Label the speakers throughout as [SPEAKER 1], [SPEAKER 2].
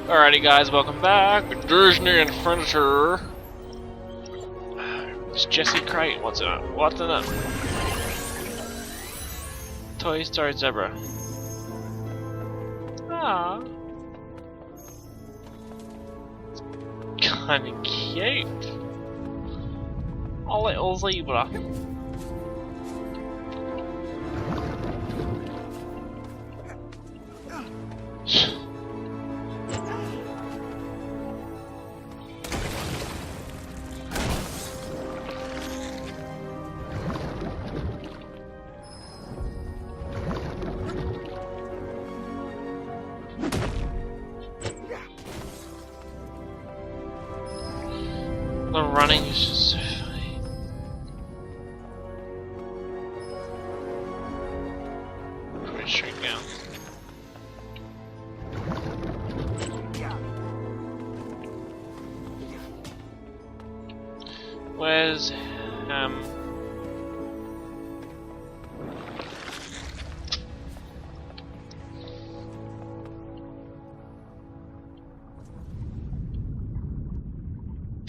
[SPEAKER 1] Alrighty guys, welcome back. Disney and Furniture. It's Jesse Crate. What's in it? What's in it? Toy Story Zebra. Ah, kinda cute. A little zebra. The running is just so funny. Pretty straight down. Where's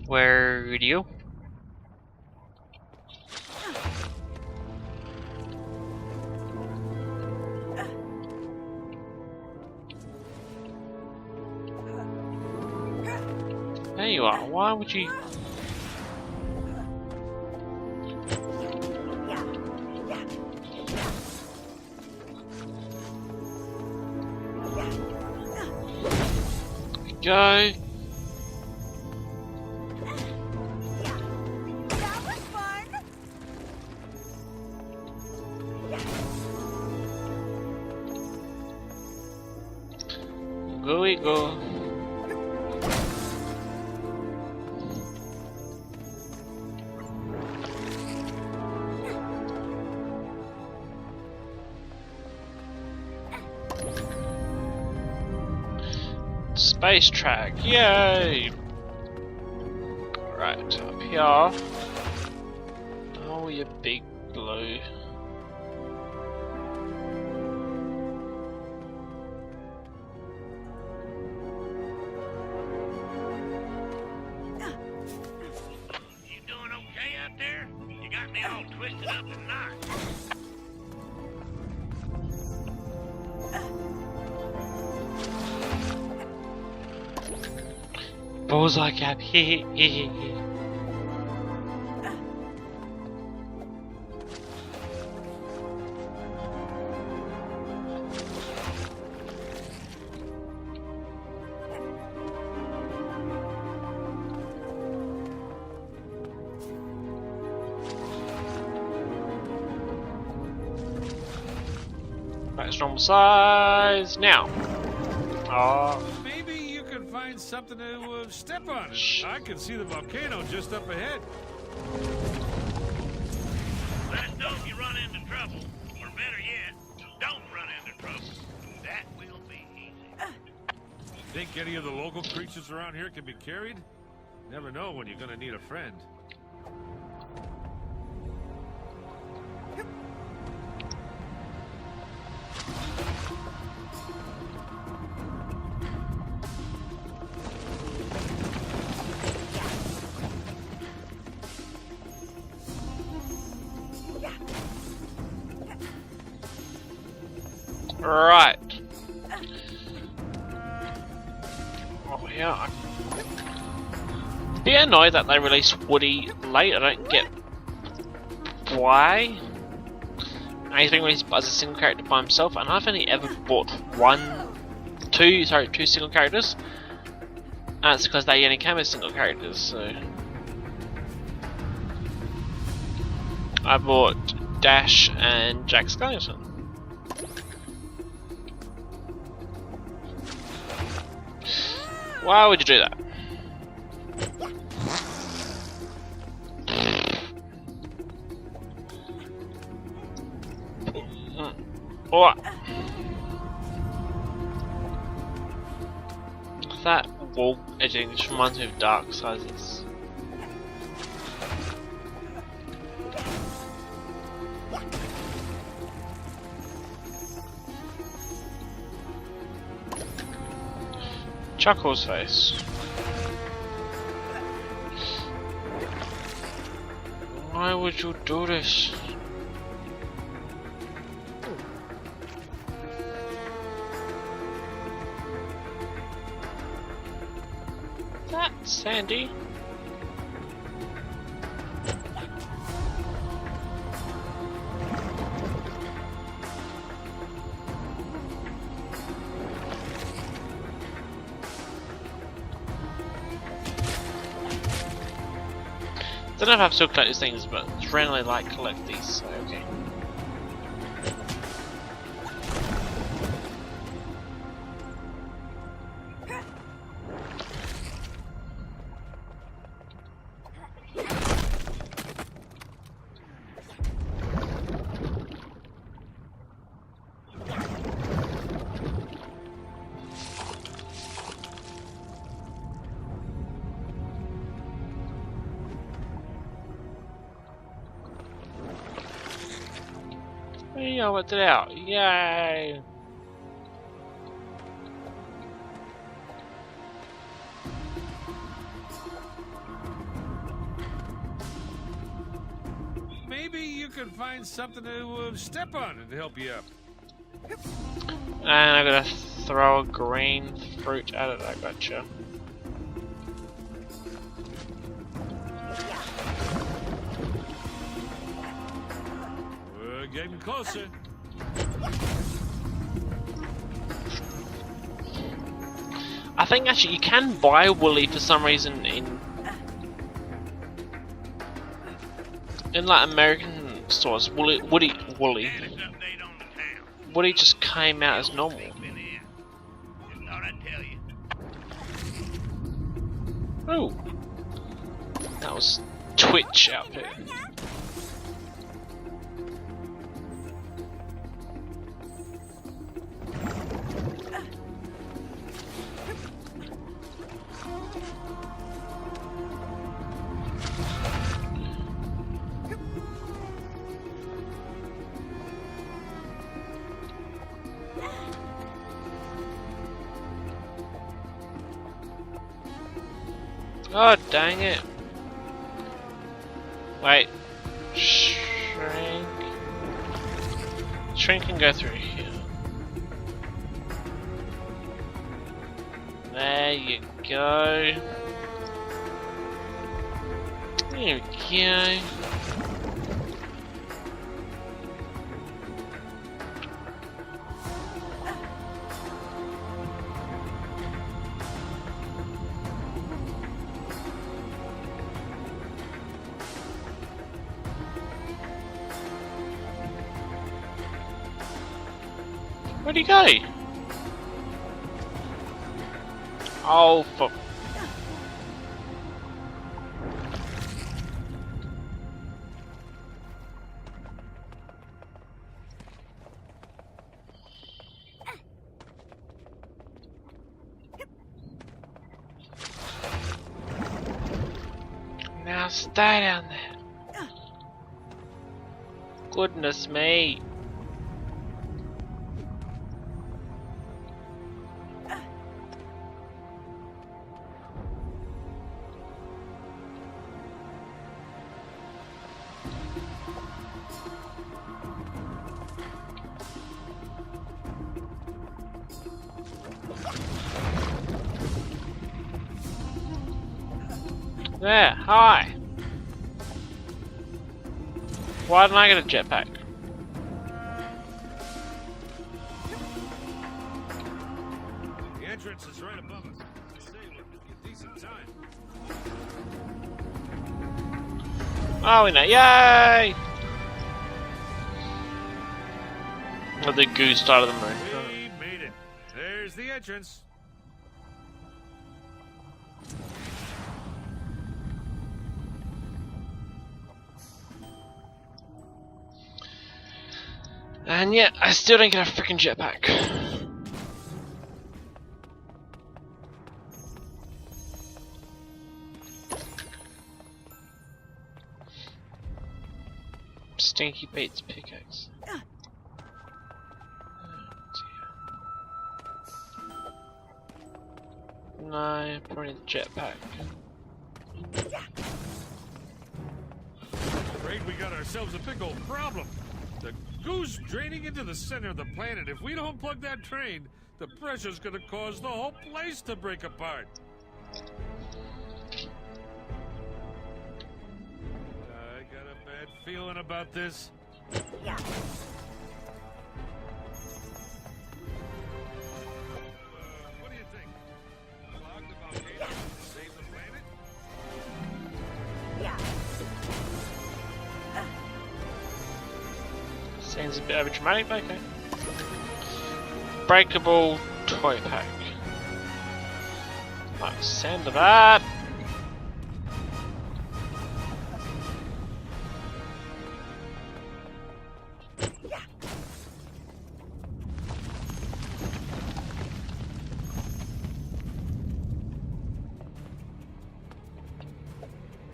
[SPEAKER 1] where do you? There you are. Why would you? Go. Go we go. Space track, yay! Right, up here. Oh, you big blue.
[SPEAKER 2] Twisted up in knots.
[SPEAKER 1] Bullseye cap, hee. Right, it's normal size now.
[SPEAKER 3] Maybe you can find something to step on. I can see the volcano just up ahead.
[SPEAKER 2] Let us know if you run into trouble. Or better yet, don't run into trouble. That will be easy.
[SPEAKER 3] Think any of the local creatures around here can be carried? Never know when you're gonna need a friend.
[SPEAKER 1] Right. Oh yeah. Be annoyed that they released Woody late. I don't get why. And he's been released as a single character by himself, and I've only ever bought two single characters. And it's because they only came as single characters, so I bought Dash and Jack Skellington. Why would you do that? Oh. That wall edging just reminds me of Dark Sizes. Chuckle's face. Why would you do this? That's Sandy. Don't know if I've still collect these things, but it's randomly like collect these, so okay. Yeah, I worked it out. Yay!
[SPEAKER 3] Maybe you can find something to step on and help you up.
[SPEAKER 1] And I gotta throw a green fruit at it. I gotcha.
[SPEAKER 3] We're getting closer.
[SPEAKER 1] I think actually you can buy woolly for some reason in like American stores. Woody
[SPEAKER 2] There's an update on the town.
[SPEAKER 1] Woody just came out as normal.
[SPEAKER 2] Been in. Just thought I'd tell you.
[SPEAKER 1] Oh, that was Twitch outfit. Oh, dang it. Wait. Shrink. Shrink can go through here. There you go. There we go. Where'd he go? Oh, fuck. Now stay down there. Goodness me. There, hi! Why didn't I get a jetpack?
[SPEAKER 3] The entrance is right above us. Say we're a decent time.
[SPEAKER 1] Oh, we know, yay! Well, the goose started the moon.
[SPEAKER 3] We made it. There's the entrance.
[SPEAKER 1] And yet, I still didn't get a freaking jetpack. Stinky Pete's pickaxe. Oh, dear. No, probably the jetpack.
[SPEAKER 3] Afraid we got ourselves a big old problem. The goo's draining into the center of the planet. If we don't plug that train, the pressure's gonna cause the whole place to break apart. I got a bad feeling about this.
[SPEAKER 4] Yeah.
[SPEAKER 3] What do you think? Clog the volcano? Save the planet?
[SPEAKER 4] Yeah.
[SPEAKER 1] Seems a bit overdramatic, but okay. Breakable toy pack. Like send that.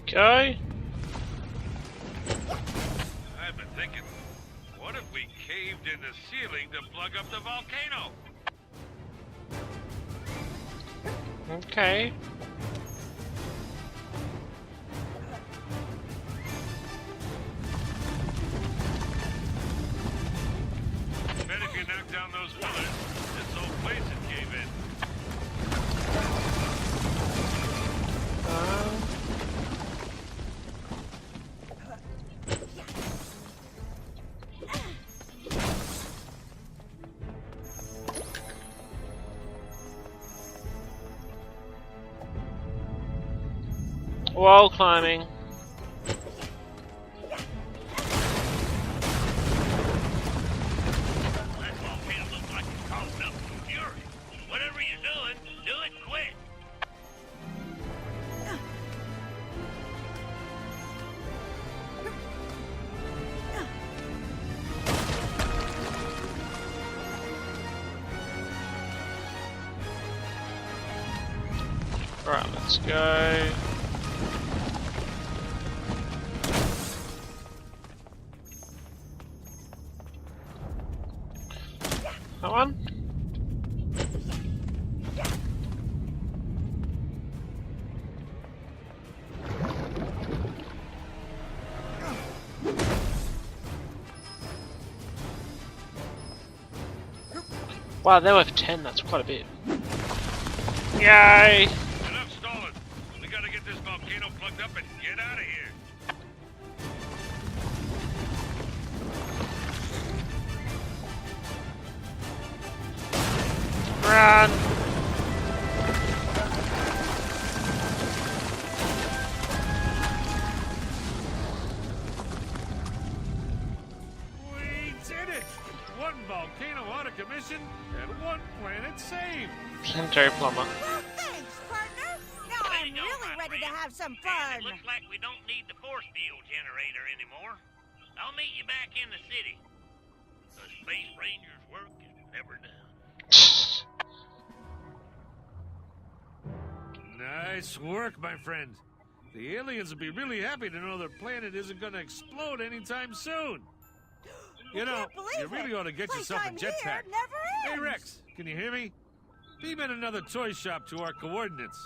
[SPEAKER 1] Okay.
[SPEAKER 3] I've been thinking, what if we caved in the ceiling to plug up the volcano?
[SPEAKER 1] Okay.
[SPEAKER 3] Bet if you knock down those pillars, this whole place would cave in.
[SPEAKER 1] Wall climbing.
[SPEAKER 2] That volcano looks like it's causing up some fury. Whatever you're doing, do it quick.
[SPEAKER 1] Alright, let's go. Come on. Wow, they're worth 10, that's quite a bit. Yay!
[SPEAKER 3] Enough stalling. We gotta get this volcano plugged up and get out of here.
[SPEAKER 1] Run!
[SPEAKER 3] We did it! One volcano out of commission and one planet saved.
[SPEAKER 1] Planetary plumber.
[SPEAKER 4] Well, thanks, partner. Now
[SPEAKER 2] Way
[SPEAKER 4] I'm
[SPEAKER 2] to go,
[SPEAKER 4] really
[SPEAKER 2] my
[SPEAKER 4] ready to
[SPEAKER 2] friend.
[SPEAKER 4] have some
[SPEAKER 2] And
[SPEAKER 4] fun.
[SPEAKER 2] it looks like we don't need the force field generator anymore. I'll meet you back in the city. The Space Ranger's work is never done.
[SPEAKER 3] Nice work, my friend. The aliens will be really happy to know their planet isn't gonna explode anytime soon. You know,
[SPEAKER 4] Can't believe
[SPEAKER 3] you really
[SPEAKER 4] it.
[SPEAKER 3] ought to get yourself a
[SPEAKER 4] Playtime here
[SPEAKER 3] jetpack.
[SPEAKER 4] never
[SPEAKER 3] Hey,
[SPEAKER 4] ends.
[SPEAKER 3] Rex, can you hear me? Beam in another toy shop to our coordinates.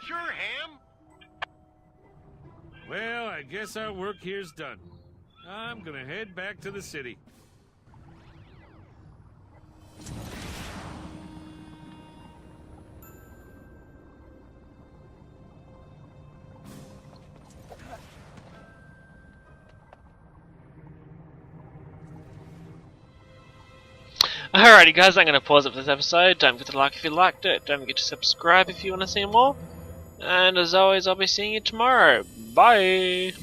[SPEAKER 2] Sure, Ham.
[SPEAKER 3] Well, I guess our work here's done. I'm gonna head back to the city.
[SPEAKER 1] Alrighty guys, I'm going to pause it for this episode. Don't forget to like if you liked it. Don't forget to subscribe if you want to see more. And as always, I'll be seeing you tomorrow. Bye!